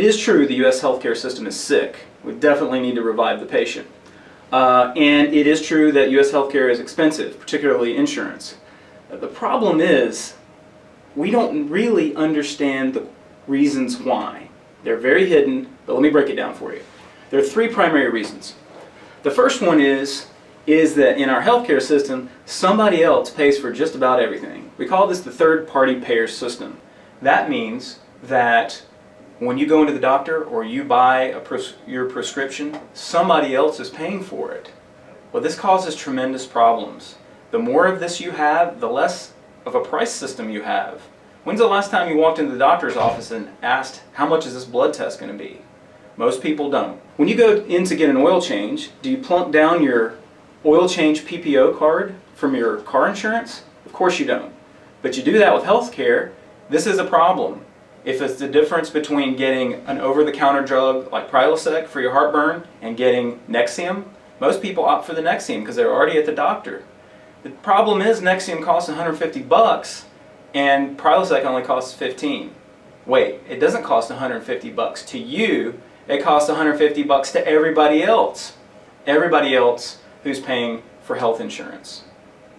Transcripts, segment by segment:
is true the U.S. healthcare system is sick. We definitely need to revive the patient. And it is true that U.S. healthcare is expensive, particularly insurance. The problem is we don't really understand the reasons why. They're very hidden, but let me break it down for you. There are three primary reasons. The first one is that in our healthcare system, somebody else pays for just about everything. We call this the third-party payer system. That means that when you go into the doctor or you buy your prescription, somebody else is paying for it. Well, this causes tremendous problems. The more of this you have, the less of a price system you have. When's the last time you walked into the doctor's office and asked, how much is this blood test going to be? Most people don't. When you go in to get an oil change, do you plunk down your oil change PPO card from your car insurance? Of course you don't. But you do that with healthcare. This is a problem. If it's the difference between getting an over-the-counter drug like Prilosec for your heartburn and getting Nexium, most people opt for the Nexium because they're already at the doctor. The problem is Nexium costs $150 and Prilosec only costs $15. Wait, it doesn't cost $150 to you. It costs $150 to everybody else. Everybody else who's paying for health insurance.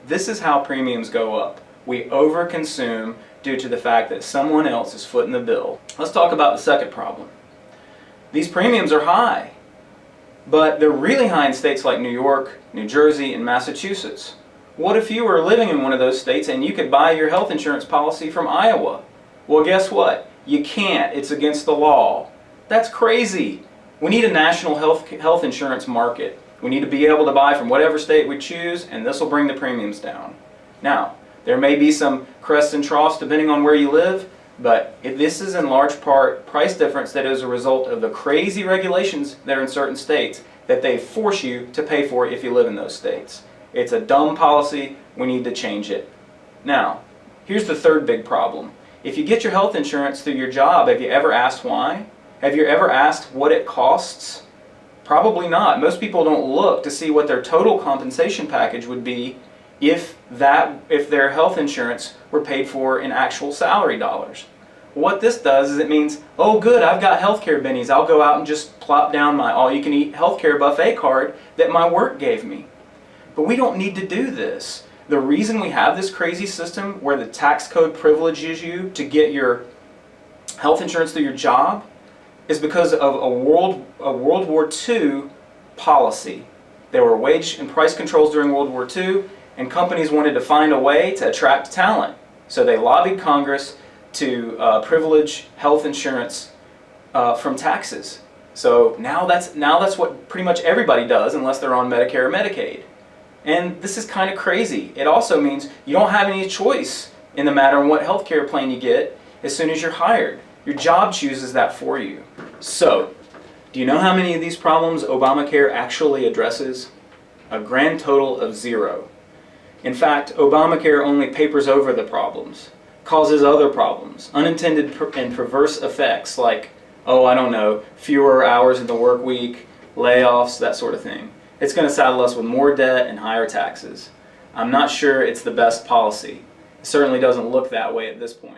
This is how premiums go up. We overconsume due to the fact that someone else is footing the bill. Let's talk about the second problem. These premiums are high, but they're really high in states like New York, New Jersey, and Massachusetts. What if you were living in one of those states and you could buy your health insurance policy from Iowa? Well, guess what? You can't. It's against the law. That's crazy. We need a national health insurance market. We need to be able to buy from whatever state we choose, and this will bring the premiums down. Now, there may be some crests and troughs depending on where you live, but this is in large part price difference that is a result of the crazy regulations that are in certain states that they force you to pay for if you live in those states. It's a dumb policy. We need to change it. Now, here's the third big problem. If you get your health insurance through your job, have you ever asked why? Have you ever asked what it costs? Probably not. Most people don't look to see what their total compensation package would be if their health insurance were paid for in actual salary dollars. What this does is it means, oh good, I've got healthcare bennies. I'll go out and just plop down my all-you-can-eat healthcare buffet card that my work gave me. But we don't need to do this. The reason we have this crazy system where the tax code privileges you to get your health insurance through your job is because of a World War II policy. There were wage and price controls during World War II, and companies wanted to find a way to attract talent. So they lobbied Congress to privilege health insurance from taxes. So now that's what pretty much everybody does unless they're on Medicare or Medicaid. And this is kind of crazy. It also means you don't have any choice in the matter of what health care plan you get as soon as you're hired. Your job chooses that for you. So, do you know how many of these problems Obamacare actually addresses? A grand total of 0. In fact, Obamacare only papers over the problems, causes other problems, unintended and perverse effects like, oh, I don't know, fewer hours in the work week, layoffs, that sort of thing. It's going to saddle us with more debt and higher taxes. I'm not sure it's the best policy. It certainly doesn't look that way at this point.